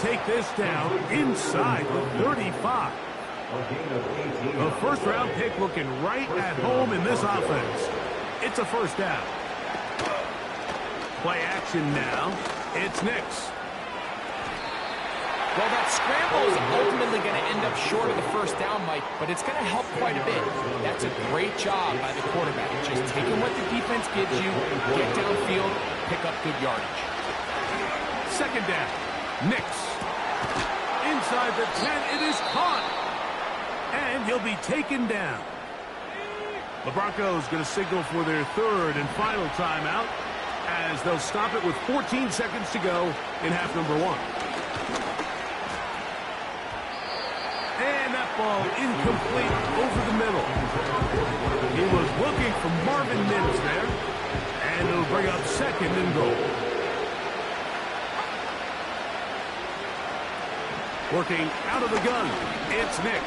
take this down inside the 35. The first-round pick looking right at home in this offense. It's a first down. Play action now. It's Nix. Well, that scramble is ultimately going to end up short of the first down, Mike, but it's going to help quite a bit. That's a great job by the quarterback. Just taking what the defense gives you, get downfield, pick up good yardage. Second down. Nix. Inside the 10, it is caught. And he'll be taken down. The Broncos going to signal for their third and final timeout as they'll stop it with 14 seconds to go in half number 1. And that ball incomplete over the middle. He was looking for Marvin Mims there. And it'll bring up second and goal. Working out of the gun, it's Nix.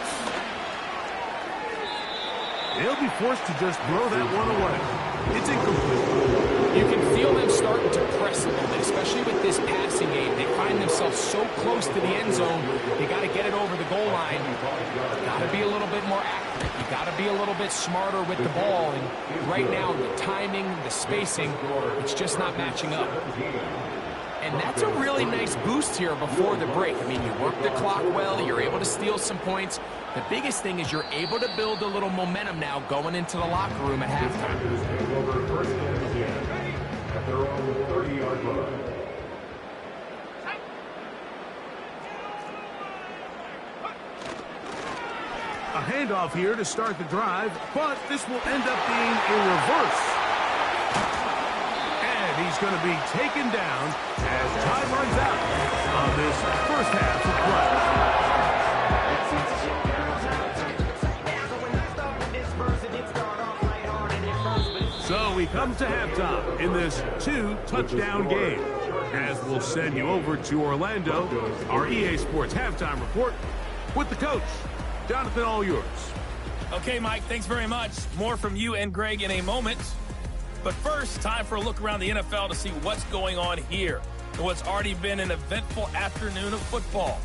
They'll be forced to just throw that one away. It's incomplete. You can feel them starting to press a little bit, especially with this passing game. They find themselves so close to the end zone, you got to get it over the goal line. You got to be a little bit more accurate. You got to be a little bit smarter with the ball. And right now, the timing, the spacing, it's just not matching up. And that's a really nice boost here before the break. I mean, you work the clock well, you're able to steal some points. The biggest thing is you're able to build a little momentum now going into the locker room at halftime. A handoff here to start the drive, but this will end up being a reverse. And he's going to be taken down as time runs out on this first half of play. So we come to halftime in this 2-touchdown game. As we'll send you over to Orlando, our EA Sports halftime report with the coach. Jonathan, all yours. Okay, Mike, thanks very much. More from you and Greg in a moment. But first, time for a look around the NFL to see what's going on here and what's already been an eventful afternoon of football.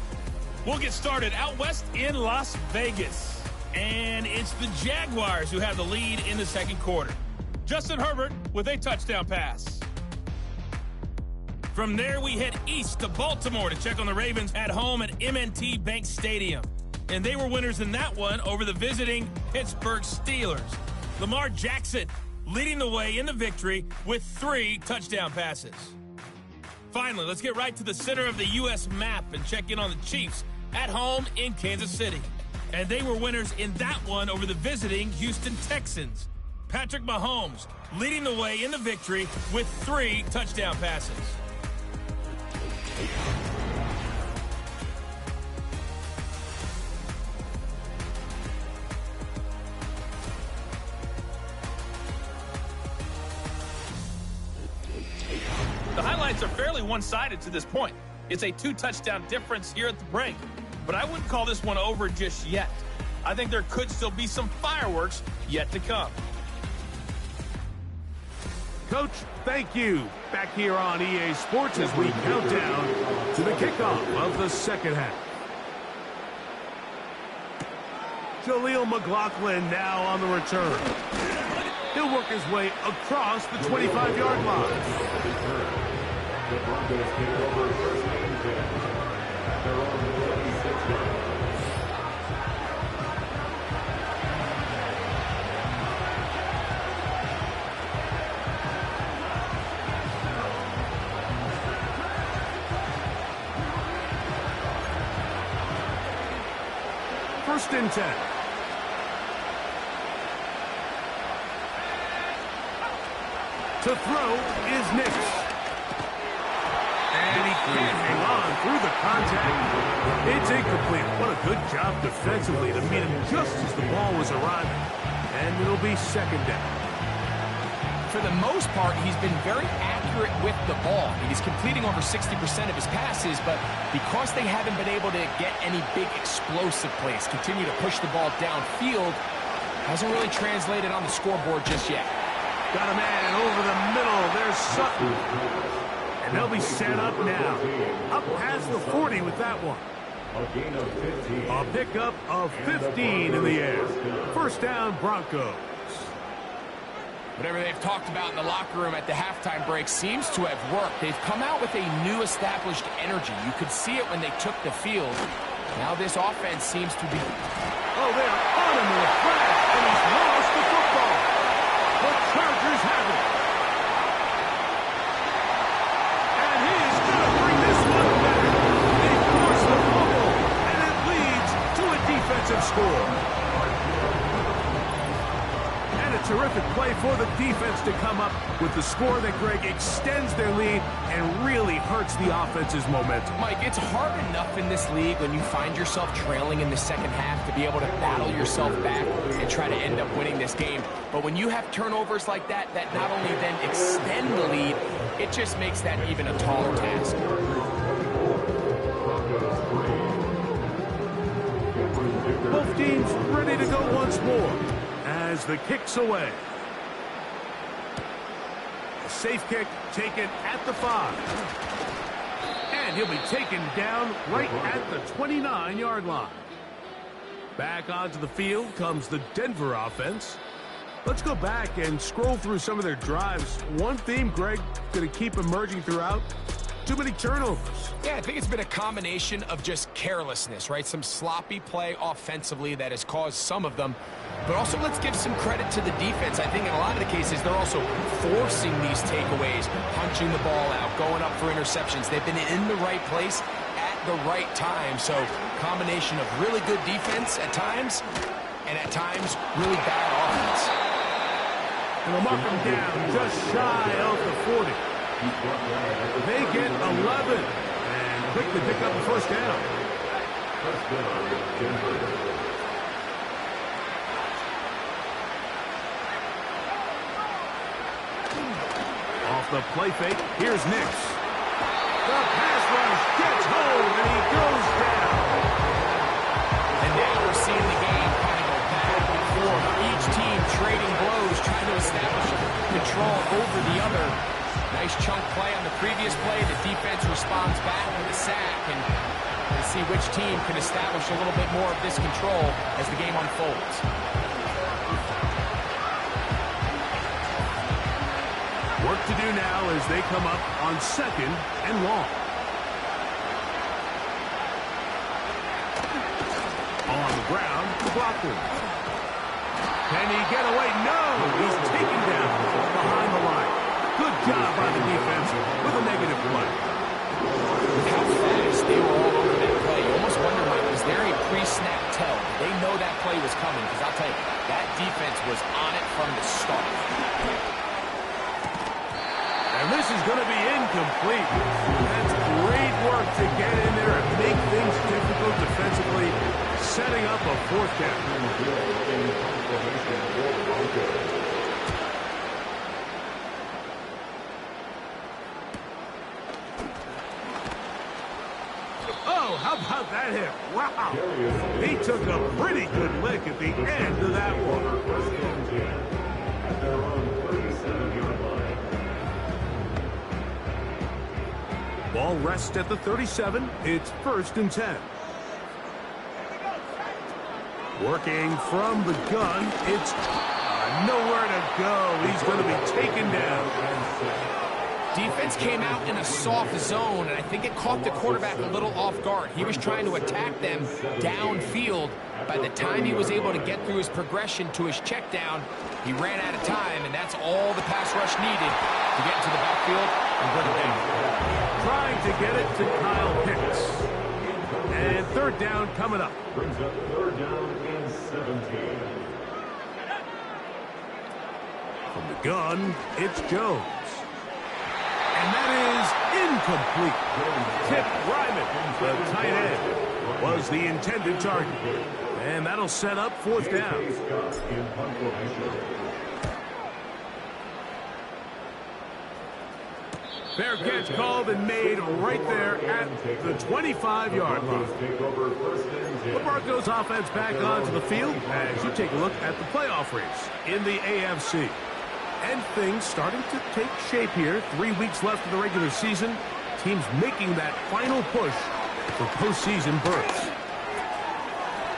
We'll get started out west in Las Vegas. And it's the Jaguars who have the lead in the second quarter. Justin Herbert with a touchdown pass. From there, we head east to Baltimore to check on the Ravens at home at M&T Bank Stadium. And they were winners in that one over the visiting Pittsburgh Steelers. Lamar Jackson leading the way in the victory with 3 touchdown passes. Finally, let's get right to the center of the U.S. map and check in on the Chiefs at home in Kansas City. And they were winners in that one over the visiting Houston Texans. Patrick Mahomes leading the way in the victory with 3 touchdown passes. The highlights are fairly one-sided to this point. It's a 2-touchdown difference here at the break, but I wouldn't call this one over just yet. I think there could still be some fireworks yet to come. Coach, thank you. Back here on EA Sports as we count down to the kickoff of the second half. Jaleel McLaughlin now on the return. He'll work his way across the 25-yard line. The Broncos take over first and 10. They're on the 26-yard. First and 10. To throw is Nix. And he can't hang on through the contact. It's incomplete. What a good job defensively to meet him just as the ball was arriving. And it'll be second down. For the most part, he's been very accurate with the ball. I mean, he's completing over 60% of his passes, but because they haven't been able to get any big explosive plays, continue to push the ball downfield, hasn't really translated on the scoreboard just yet. Got a man over the middle. There's Sutton. And they'll be set up now. Up past the 40 with that one. A pickup of 15 in the air. First down, Broncos. Whatever they've talked about in the locker room at the halftime break seems to have worked. They've come out with a new established energy. You could see it when they took the field. Now this offense seems to be... Oh, they're on him in a flash, and he's lost the football. The Chargers have it. And he is going to bring this one back. They force the fumble, and it leads to a defensive score. And a terrific play for the defense to come up with the score that, Greg, extends their lead and really hurts the offense's momentum. Mike, it's hard enough in this league when you find yourself trailing in the second half to be able to battle yourself back and try to end up winning this game. But when you have turnovers like that, that not only then extend the lead, it just makes that even a taller task. Both teams ready to go once more as the kick's away. A safe kick taken at the 5. And he'll be taken down right at the 29-yard line. Back onto the field comes the Denver offense. Let's go back and scroll through some of their drives. One theme, Greg, going to keep emerging throughout. Too many turnovers. Yeah, I think it's been a combination of just carelessness, right? Some sloppy play offensively that has caused some of them. But also, let's give some credit to the defense. I think in a lot of the cases, they're also forcing these takeaways, punching the ball out, going up for interceptions. They've been in the right place at the right time. So, combination of really good defense at times, and at times, really bad offense. And they'll mark them down just shy of the 40. They get 11 and quickly pick up the first down. Off the play fake, here's Nix. The pass rush gets home and he goes down. And now we're seeing the game kind of go back and forth. Each team trading blows, trying to establish control over the other. Nice chunk play on the previous play. The defense responds back with a sack. And we'll see which team can establish a little bit more of this control as the game unfolds. Work to do now as they come up on 2nd and long. On the ground, Blockwood. Can he get away? No! He's taken down behind the line. Good job by the defense with a negative play. How fast they were all over that play. You almost wonder, Mike, was there a pre-snap tell? They know that play was coming, because I'll tell you, that defense was on it from the start. And this is going to be incomplete. That's great work to get in there and make things difficult defensively, setting up a 4th down. Oh, how about that hit? Wow. He took a pretty good lick at the end of that one. Ball rests at the 37. It's 1st and 10. Working from the gun. It's nowhere to go. He's going to be taken down. Defense came out in a soft zone, and I think it caught the quarterback a little off guard. He was trying to attack them downfield. By the time he was able to get through his progression to his check down, he ran out of time, and that's all the pass rush needed to get into the backfield and bring it down. Trying to get it to Kyle Pitts. And 3rd down coming up. Brings up 3rd down and 17. From the gun, it's Jones. And that is incomplete. Tip Ryman, the tight end, was the intended target. And that'll set up 4th down. Fair catch called and made right there at the 25-yard line. The Broncos offense back onto the field as you take a look at the playoff race in the AFC. And things starting to take shape here. 3 weeks left of the regular season. Teams making that final push for postseason berths.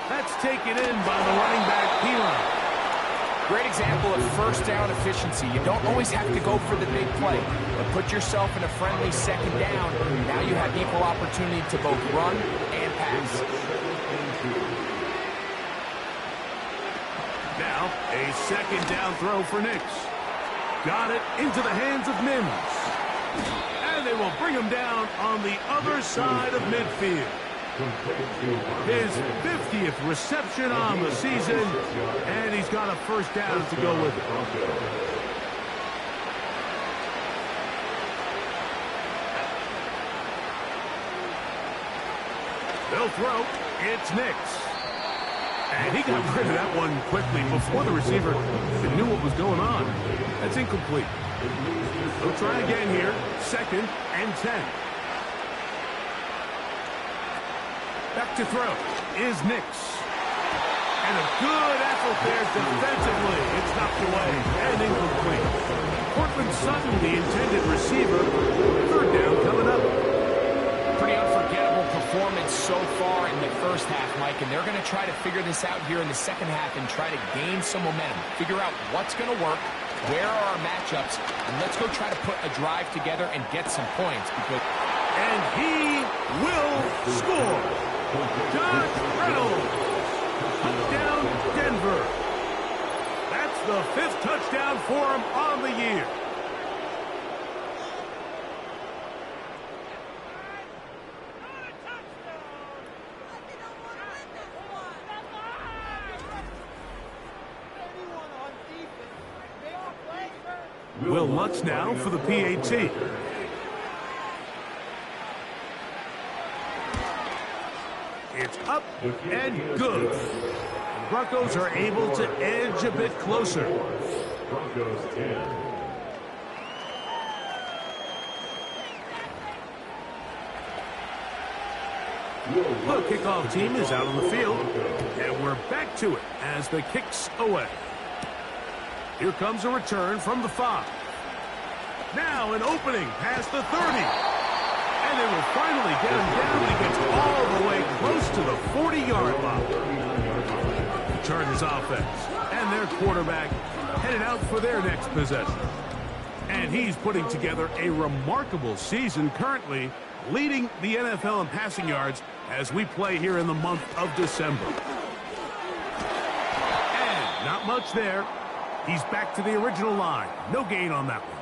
That's taken in by the running back, Feev. Great example of first down efficiency. You don't always have to go for the big play, but put yourself in a friendly second down. Now you have equal opportunity to both run and pass. Now, a second down throw for Nix. Got it into the hands of Mims. And they will bring him down on the other side of midfield. His 50th reception on the season, and he's got a first down to go with it. They'll throw. It's Nix. And he got rid of that one quickly before the receiver even knew what was going on. That's incomplete. They'll try again here. 2nd and 10. Back to throw is Nix. And a good effort there defensively. It's knocked away and incomplete. Cortland Sutton, the intended receiver. 3rd down coming up. Pretty unforgettable performance so far in the first half, Mike, and they're going to try to figure this out here in the second half and try to gain some momentum. Figure out what's going to work, where are our matchups, and let's go try to put a drive together and get some points. And he will score. Josh Reynolds. Touchdown, Denver. That's the 5th touchdown for him on the year. Will Lutz now for the PAT. It's up and good. The Broncos are able to edge a bit closer. Broncos 10. The kickoff team is out on the field, and we're back to it as the kick's away. Here comes a return from the 5. Now an opening past the 30. And they will finally get him down. He gets all the way close to the 40-yard line. Turn his offense. And their quarterback headed out for their next possession. And he's putting together a remarkable season currently, leading the NFL in passing yards as we play here in the month of December. And not much there. He's back to the original line. No gain on that one.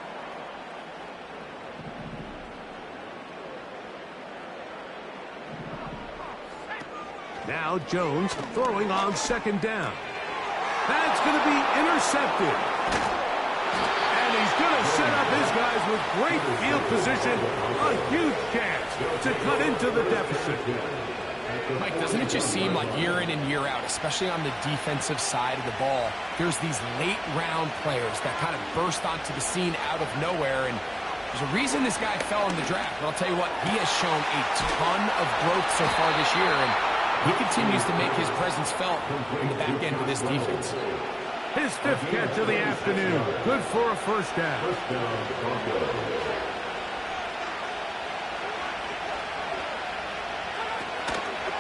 Now Jones throwing on 2nd down. That's going to be intercepted. And he's going to set up his guys with great field position. A huge chance to cut into the deficit. Mike, doesn't it just seem like year in and year out, especially on the defensive side of the ball, there's these late-round players that kind of burst onto the scene out of nowhere, and there's a reason this guy fell in the draft. But I'll tell you what, he has shown a ton of growth so far this year, and he continues to make his presence felt in the back end of this defense. His 5th catch of the afternoon. Good for a first down.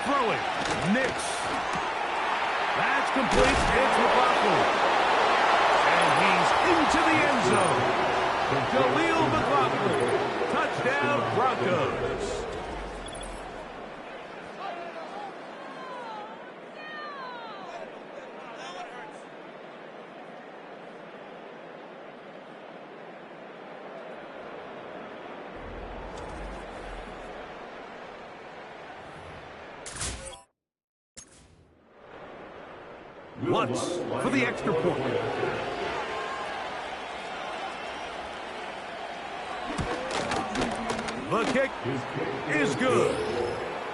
Throwing. Nix. That's complete. It's McLaughlin. And he's into the end zone. Jaleel McLaughlin. Touchdown, Broncos. Lutz for the extra point. The kick is good.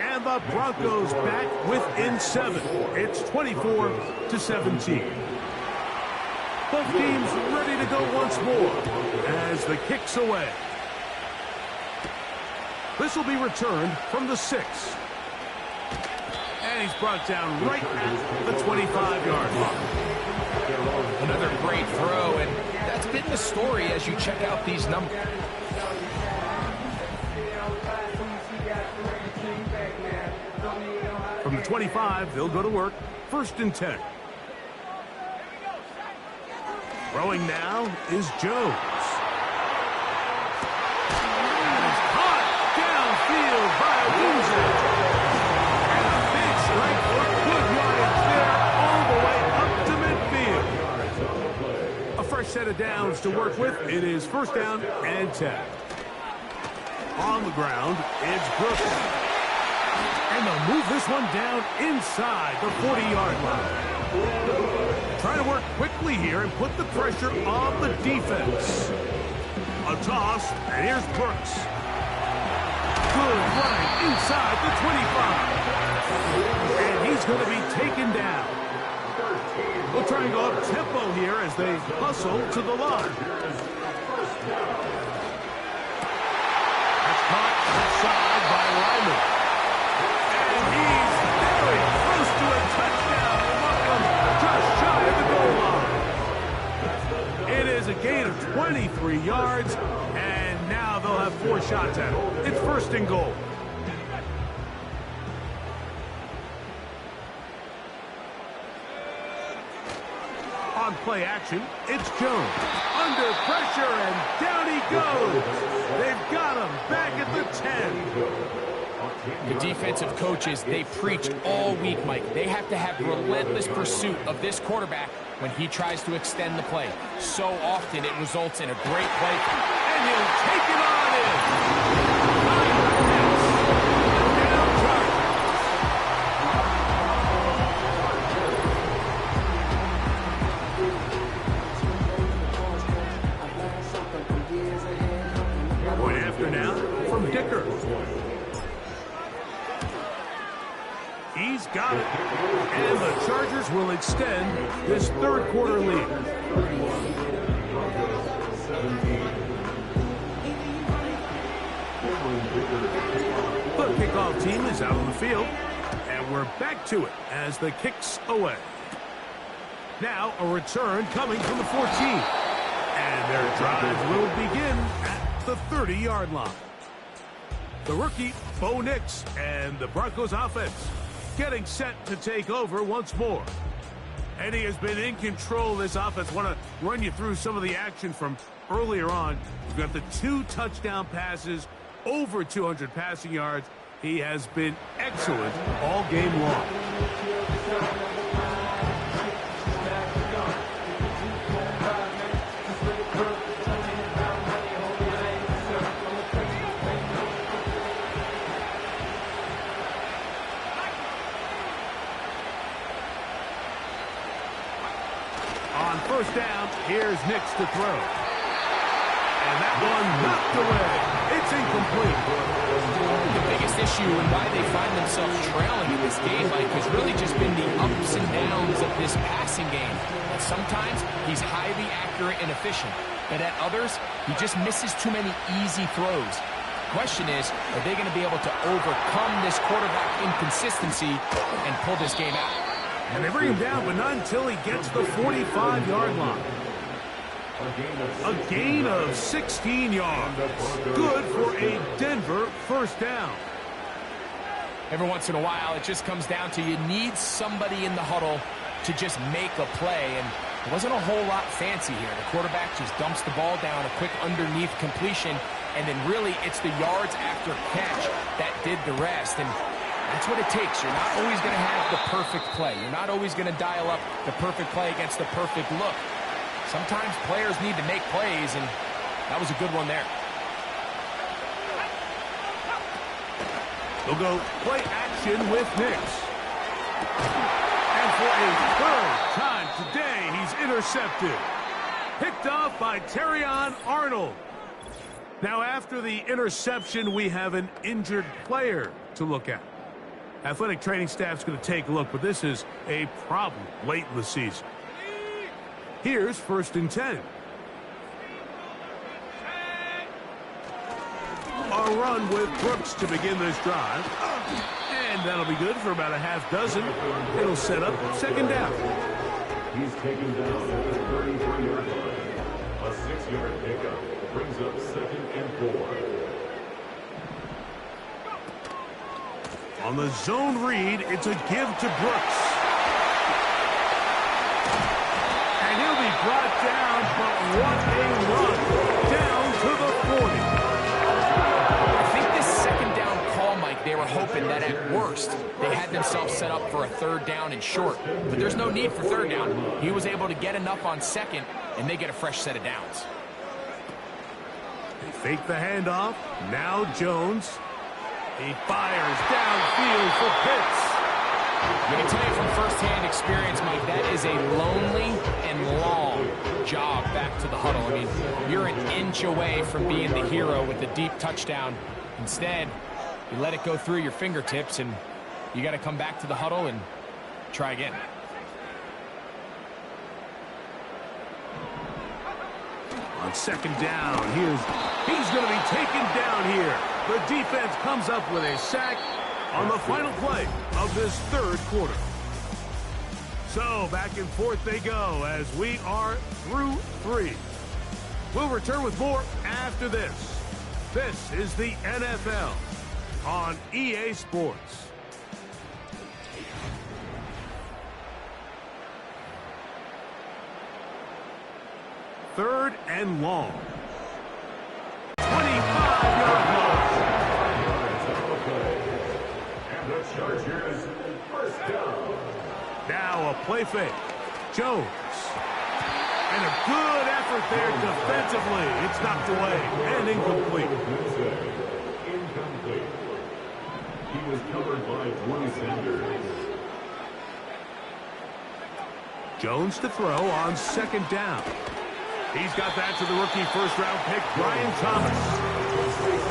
And the Broncos back within 7. It's 24-17. Both teams ready to go once more as the kick's away. This will be returned from the 6. And he's brought down right at the 25-yard line. Another great throw, and that's been the story as you check out these numbers. From the 25, they'll go to work. 1st and 10. Throwing now is Jones. And it's caught downfield by Windsor. And a big strike for good yardage there all the way up to midfield. A fresh set of downs to work with. It is 1st down and 10. On the ground, it's Brooks. And they'll move this one down inside the 40-yard line. Trying to work quickly here and put the pressure on the defense. A toss, and here's Brooks. Good running inside the 25. And he's going to be taken down. We'll try and go up tempo here as they hustle to the line. That's caught outside by Lyman. And he's very close to a touchdown. Just shy of the goal line. It is a gain of 23 yards, and now they'll have 4 shots at it. It's 1st and goal. On play action, it's Jones. Under pressure, and down he goes. They've got him back at the 10. The defensive coaches, they preach all week, Mike. They have to have relentless pursuit of this quarterback when he tries to extend the play. So often it results in a great play. And he'll take it on in. Point after now from Dicker. He's got it. And the Chargers will extend this 3rd quarter lead. The kickoff team is out on the field. And we're back to it as the kick's away. Now a return coming from the 14. And their drive will begin at the 30-yard line. The rookie, Bo Nix, and the Broncos offense getting set to take over once more. And he has been in control of this offense. Want to run you through some of the action from earlier on. We've got the 2 touchdown passes, over 200 passing yards. He has been excellent all game long. On 1st down, here's Nix to throw. And that one knocked away. It's incomplete. The biggest issue and why they find themselves trailing in this game, Mike, has really just been the ups and downs of this passing game. And sometimes he's highly accurate and efficient, but at others, he just misses too many easy throws. The question is, are they going to be able to overcome this quarterback inconsistency and pull this game out? And they bring him down, but not until he gets the 45-yard line. A gain of 16 yards. Good for a Denver 1st down. Every once in a while, it just comes down to you need somebody in the huddle to just make a play. And it wasn't a whole lot fancy here. The quarterback just dumps the ball down, a quick underneath completion, and then really it's the yards after catch that did the rest. And that's what it takes. You're not always going to have the perfect play. You're not always going to dial up the perfect play against the perfect look. Sometimes players need to make plays, and that was a good one there. They'll go play action with Nix. And for a 3rd time today, he's intercepted. Picked off by Terrion Arnold. Now, after the interception, we have an injured player to look at. Athletic training staff's going to take a look, but this is a problem late in the season. Here's 1st and 10. A run with Brooks to begin this drive. And that'll be good for about a half dozen. It'll set up 2nd down. He's taken down at the 33-yard line. A 6-yard pickup brings up 2nd and 4. On the zone read, it's a give to Brooks. And he'll be brought down, but what a run. Down to the 40. I think this second down call, Mike, they were hoping that at worst, they had themselves set up for a 3rd down and short. But there's no need for 3rd down. He was able to get enough on 2nd, and they get a fresh set of downs. They fake the handoff. Now Jones. He fires downfield for Pitts. I can tell you from firsthand experience, Mike, that is a lonely and long jog back to the huddle. I mean, you're an inch away from being the hero with a deep touchdown. Instead, you let it go through your fingertips, and you got to come back to the huddle and try again. On 2nd down, he's going to be taken down here. The defense comes up with a sack on the final play of this 3rd quarter. So back and forth they go as we are through 3. We'll return with more after this. This is the NFL on EA Sports. Third and long. 25-yard line. And the Chargers first down. Now a play fake. Jones. And a good effort there defensively. It's knocked away and incomplete. Incomplete. He was covered by Dwayne Sanders. Jones to throw on 2nd down. He's got that to the rookie first-round pick, Brian Thomas.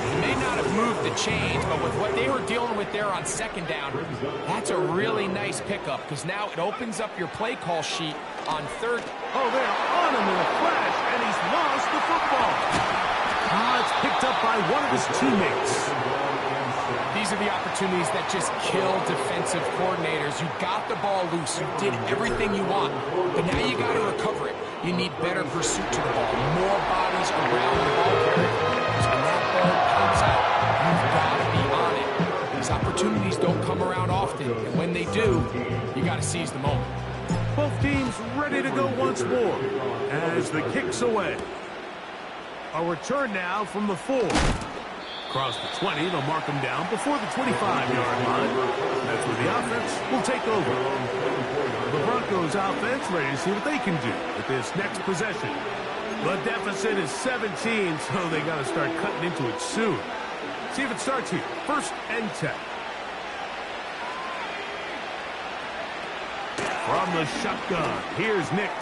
He may not have moved the chains, but with what they were dealing with there on 2nd down, that's a really nice pickup because now it opens up your play call sheet on 3rd. Oh, they're on him in a flash, and he's lost the football. It's picked up by one of his teammates. These are the opportunities that just kill defensive coordinators. You got the ball loose. You did everything you want, but now you got to recover it. You need better pursuit to the ball, more bodies around the ball carrier. Because when that ball pops out, you've got to be on it. These opportunities don't come around often, and when they do, you got to seize the moment. Both teams ready to go once more as the kick's away. A return now from the 4. Across the 20, they'll mark him down before the 25-yard line. That's where the offense will take over. The Broncos offense ready to see what they can do with this next possession. The deficit is 17, so they got to start cutting into it soon. See if it starts here. 1st and 10. From the shotgun, here's Nix.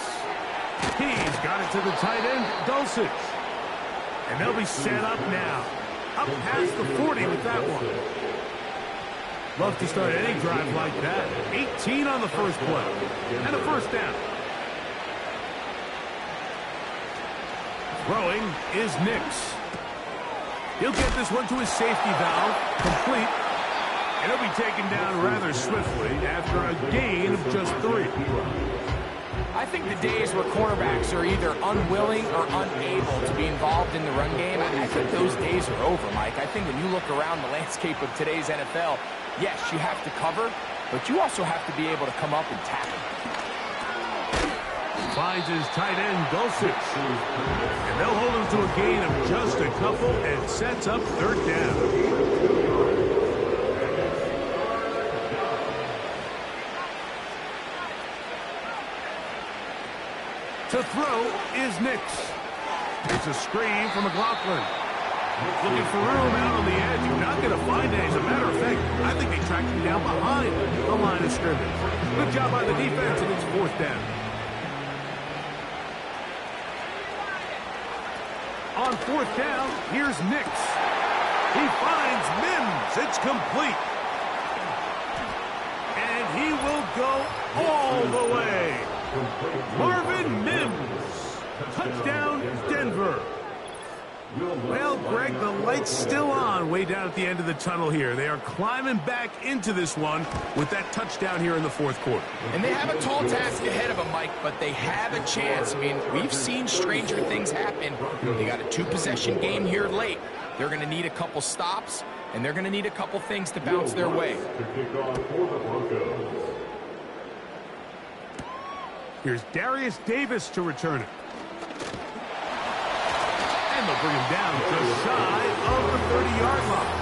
He's got it to the tight end, Dulcich. And they'll be set up now. Up past the 40 with that one. Love to start any drive like that. 18 on the first play. And a 1st down. Throwing is Nix. He'll get this one to his safety valve. Complete. And he'll be taken down rather swiftly after a gain of just 3. I think the days where cornerbacks are either unwilling or unable to be involved in the run game, I think those days are over, Mike. I think when you look around the landscape of today's NFL, yes, you have to cover, but you also have to be able to come up and tackle. Finds his tight end, Dulcich. And they'll hold him to a gain of just a couple and sets up 3rd down. To throw is Nix. It's a screen from McLaughlin. Looking for room out on the edge. You're not going to find it. As a matter of fact, I think they tracked him down behind the line of scrimmage. Good job by the defense, and it's 4th down. On 4th down, here's Nix. He finds Mims. It's complete. And he will go all the way. Marvin Mims. Touchdown, Denver. Well, Greg, the light's still on way down at the end of the tunnel here. They are climbing back into this one with that touchdown here in the fourth quarter. And they have a tall task ahead of them, Mike, but they have a chance. I mean, we've seen stranger things happen. They got a two-possession game here late. They're going to need a couple stops, and they're going to need a couple things to bounce their way. Here's Darius Davis to return it. And they'll bring him down just shy of the 30-yard line.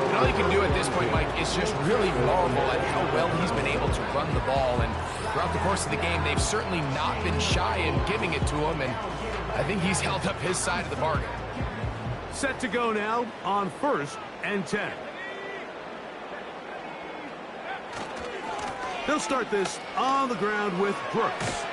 And all you can do at this point, Mike, is just really marvel at how well he's been able to run the ball. And throughout the course of the game, they've certainly not been shy in giving it to him. And I think he's held up his side of the bargain. Set to go now on 1st and 10. They'll start this on the ground with Brooks.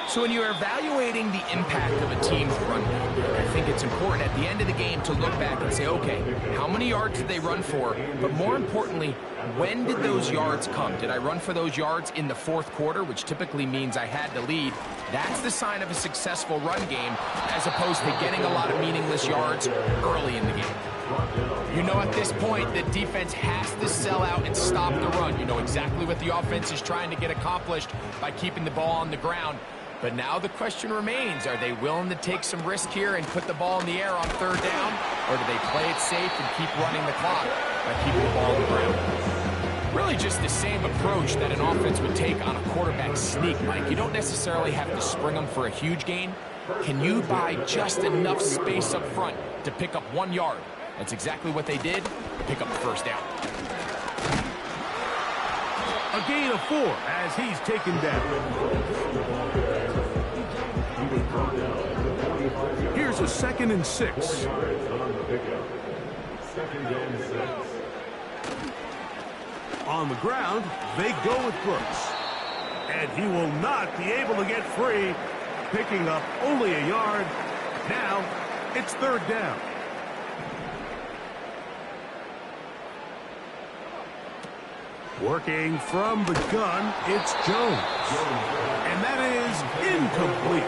So when you're evaluating the impact of a team's run game, I think it's important at the end of the game to look back and say, okay, how many yards did they run for? But more importantly, when did those yards come? Did I run for those yards in the fourth quarter, which typically means I had to lead? That's the sign of a successful run game, as opposed to getting a lot of meaningless yards early in the game. You know at this point the defense has to sell out and stop the run. You know exactly what the offense is trying to get accomplished by keeping the ball on the ground. But now the question remains, are they willing to take some risk here and put the ball in the air on 3rd down? Or do they play it safe and keep running the clock by keeping the ball on the ground? Really just the same approach that an offense would take on a quarterback sneak, Mike. You don't necessarily have to spring them for a huge gain. Can you buy just enough space up front to pick up 1 yard? That's exactly what they did to pick up the 1st down. A gain of 4 as he's taken down. Here's a 2nd and 6. On the ground, they go with Brooks. And he will not be able to get free, picking up only a yard. Now, it's 3rd down. Working from the gun, it's Jones. And that is incomplete.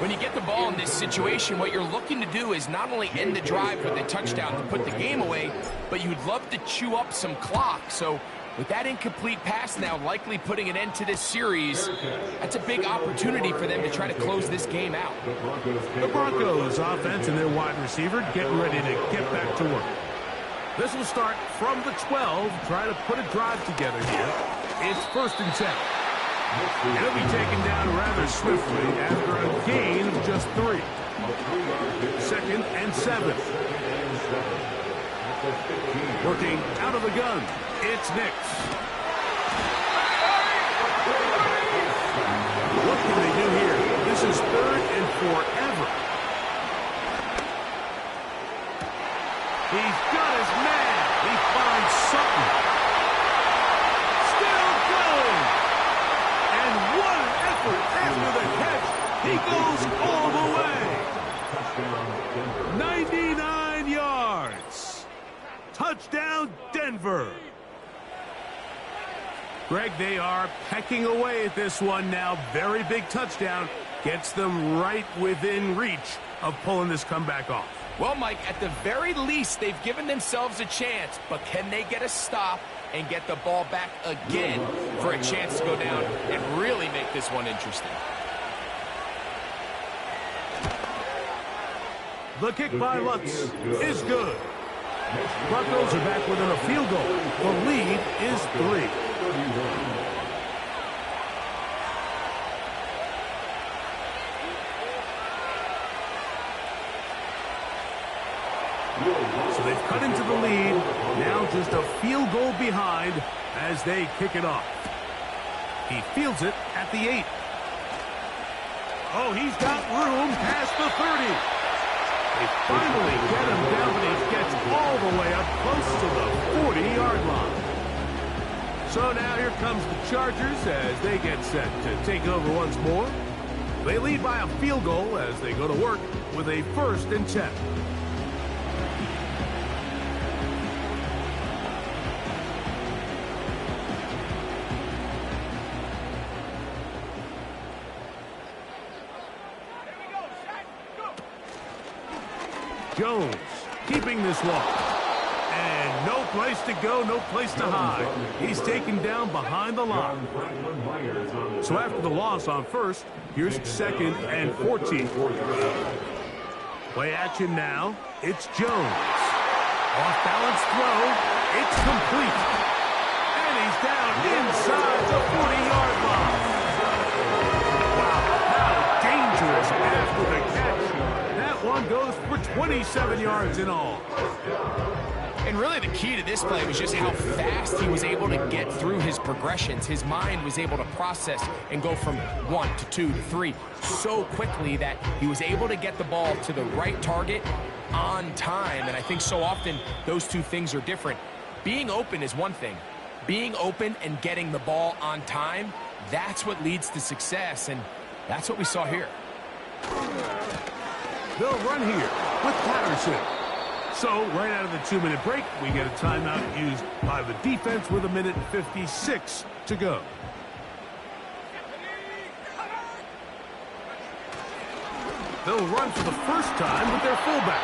When you get the ball in this situation, what you're looking to do is not only end the drive with a touchdown to put the game away, but you'd love to chew up some clock. So with that incomplete pass now likely putting an end to this series, that's a big opportunity for them to try to close this game out. The Broncos offense and their wide receiver getting ready to get back to work. This will start from the 12, try to put a drive together here. It's 1st and 10. He'll be taken down rather swiftly after a gain of just 3. 2nd and 7. Working out of the gun, it's Nix. What can they do here? This is 3rd and forever. He's got his man. He finds something. Still going. And what an effort after the catch. He goes all the way. 99 yards. Touchdown, Denver. Greg, they are pecking away at this one now. Very big touchdown. Gets them right within reach of pulling this comeback off. Well, Mike, at the very least, they've given themselves a chance, but can they get a stop and get the ball back again for a chance to go down and really make this one interesting? The kick by Lutz is good. Broncos are back within a field goal. The lead is 3. So they've cut into the lead. Now just a field goal behind as they kick it off. He fields it at the 8. Oh, he's got room past the 30. They finally get him down, but he gets all the way up close to the 40-yard line. So now here comes the Chargers as they get set to take over once more. They lead by a field goal as they go to work with a 1st and 10. Jones keeping this one. And no place to go, no place to hide. He's taken down behind the line. So after the loss on first, here's 2nd and 14. Play action now. It's Jones. Off-balance throw. It's complete. And he's down inside the 40-yard line. Wow, how dangerous after the catch. That one goes for 27 yards in all. And really the key to this play was just how fast he was able to get through his progressions. His mind was able to process and go from 1 to 2 to 3 so quickly that he was able to get the ball to the right target on time. And I think so often those two things are different. Being open is one thing. Being open and getting the ball on time, that's what leads to success, and that's what we saw here. They'll run here with Patterson. So, right out of the 2-minute break, we get a timeout used by the defense with 1:56 to go. They'll run for the first time with their fullback.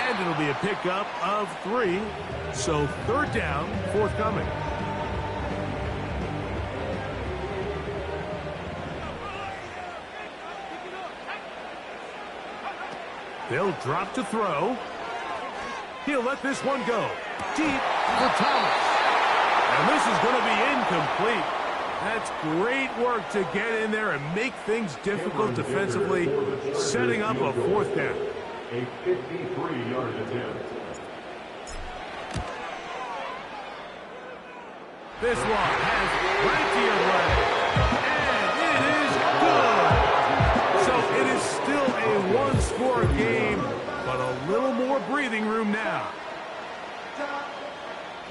And it'll be a pickup of 3. So, 3rd down, forthcoming. They'll drop to throw. He'll let this one go. Deep for Thomas. And this is going to be incomplete. That's great work to get in there and make things difficult defensively, setting up a 4th down. A 53-yard attempt. This one has plenty of leg. And it is good. So it is still a one-score game, but a little more breathing room now.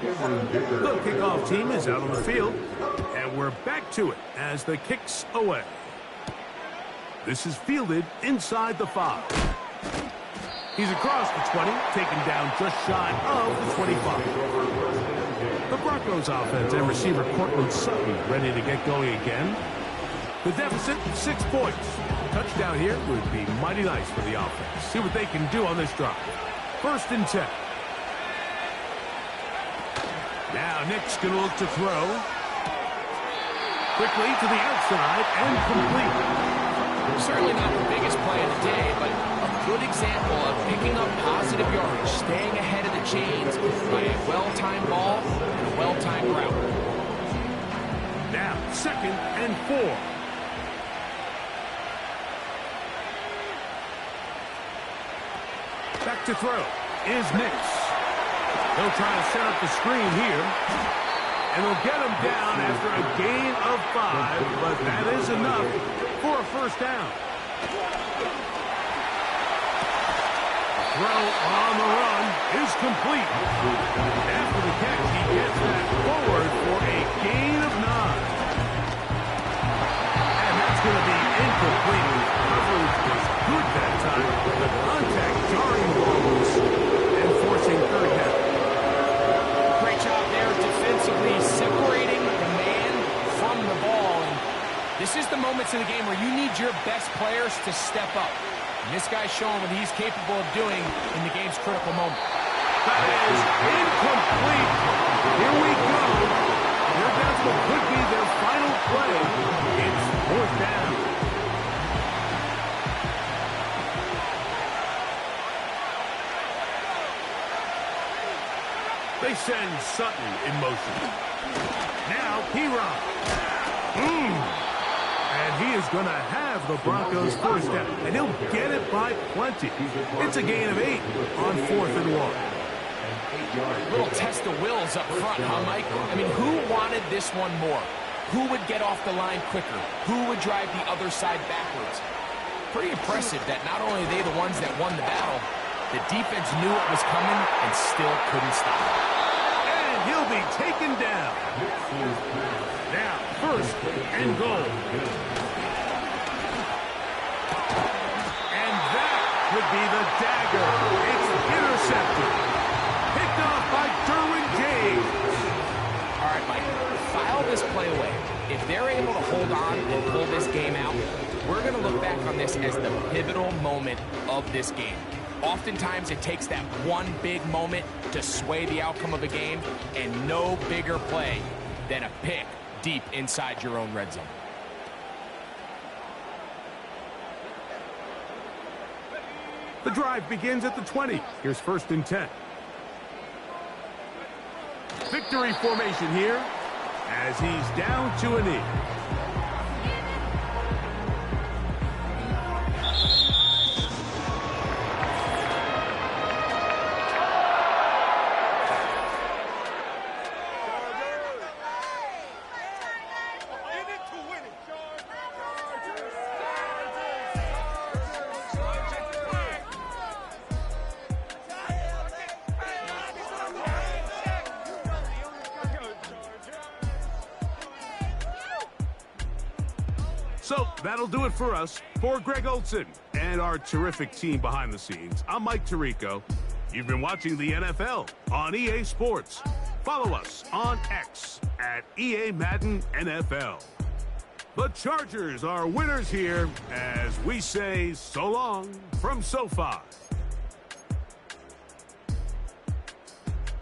The kickoff team is out on the field, and we're back to it as the kick's away. This is fielded inside the 5. He's across the 20, taken down just shy of the 25. The Broncos offense and receiver Cortland Sutton ready to get going again. The deficit, 6 points. Touchdown here would be mighty nice for the offense. See what they can do on this drive. 1st and 10. Now Nick's going to look to throw. Quickly to the outside and complete. Certainly not the biggest play of the day, but a good example of picking up positive yardage, staying ahead of the chains by a well-timed ball and a well-timed route. Now 2nd and 4. Back to throw is Nix. They'll try to set up the screen here. And they'll get him down after a gain of 5, but that is enough for a 1st down. Throw on the run is complete. After the catch, he gets that forward for a gain of 9. And that's going to be incomplete. Coverage was good that time. The contact jarring the ball loose and forcing 3rd down. Great job there defensively, separating the man from the ball. And this is the moments in the game where you need your best players to step up. And this guy's showing what he's capable of doing in the game's critical moment. That is incomplete. Here we go. Here that's what could be their final play. It's 4th down. They send Sutton in motion. Now P-Ron. And he is going to have the Broncos 1st down. And he'll get it by plenty. It's a gain of 8 on 4th and 1. Little test of wills up front, huh, Mike? I mean, who wanted this one more? Who would get off the line quicker? Who would drive the other side backwards? Pretty impressive that not only are they the ones that won the battle, the defense knew it was coming and still couldn't stop it. And he'll be taken down. Now, 1st and goal. And that could be the dagger. It's intercepted. Picked off by Derwin James. All right, Mike, file this play away. If they're able to hold on and pull this game out, we're going to look back on this as the pivotal moment of this game. Oftentimes, it takes that one big moment to sway the outcome of a game, and no bigger play than a pick deep inside your own red zone. The drive begins at the 20. Here's 1st and 10. Victory formation here as he's down to a knee. So that'll do it for us. For Greg Olson and our terrific team behind the scenes, I'm Mike Tirico. You've been watching the NFL on EA Sports. Follow us on X at EA Madden NFL. The Chargers are winners here as we say so long from SoFi.